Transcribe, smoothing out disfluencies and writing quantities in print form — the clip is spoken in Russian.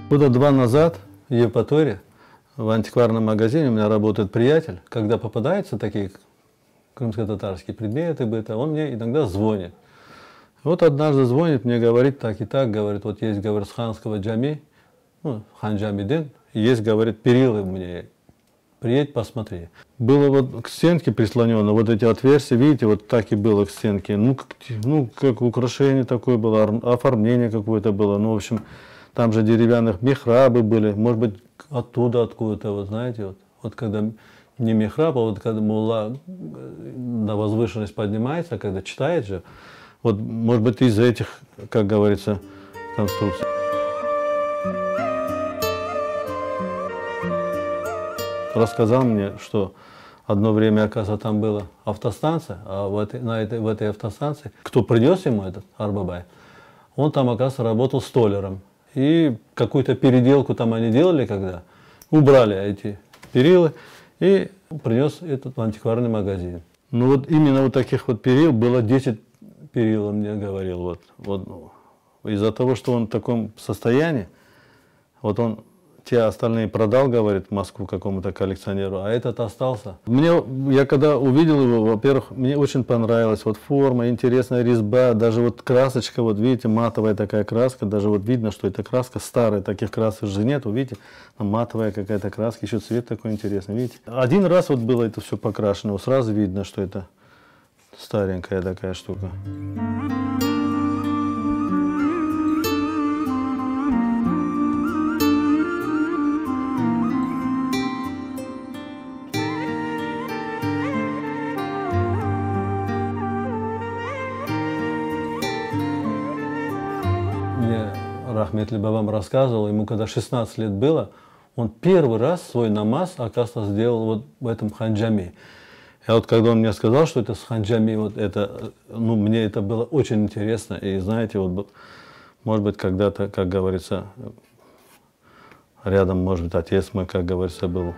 Года 2 назад в Евпатории, в антикварном магазине, у меня работает приятель. Когда попадаются такие крымско-татарские предметы быта, он мне иногда звонит. Вот однажды звонит, мне говорит так и так, говорит, вот есть, говорит, с ханского джами, ну, хан джамидин, есть, говорит, перилы мне, приедь, посмотри. Было вот к стенке прислонено, вот эти отверстия, видите, вот так и было к стенке, ну, как украшение такое было, оформление какое-то было, ну, в общем, там же деревянных михрабы были, может быть, оттуда, откуда-то, вот знаете, вот когда не михраб, а вот когда мулла на возвышенность поднимается, когда читает же, вот, может быть, из этих, как говорится, конструкций. Рассказал мне, что одно время, оказывается, там была автостанция, а в этой автостанции, кто принес ему этот Арбабай, он там, оказывается, работал столяром. И какую-то переделку там они делали, когда убрали эти перилы и принес этот в антикварный магазин. Ну вот именно вот таких вот перил было 10 перил, он мне говорил. Вот. Из-за того, что он в таком состоянии, вот он те остальные продал, говорит, в Москву какому-то коллекционеру, а этот остался. Я когда увидел его, во-первых, мне очень понравилась вот форма, интересная резьба, даже вот красочка, вот видите, матовая такая краска, даже вот видно, что это краска старая, таких красок же нет, видите, матовая какая-то краска, еще цвет такой интересный, видите. Один раз вот было это все покрашено, сразу видно, что это старенькая такая штука. Мне Рахметли Бабам рассказывал, ему когда 16 лет было, он первый раз свой намаз, оказывается, сделал вот в этом ханджаме. И вот когда он мне сказал, что это с ханджами, вот это, ну, мне это было очень интересно. И знаете, вот, может быть, когда-то, как говорится, рядом, может быть, отец мой, как говорится, был.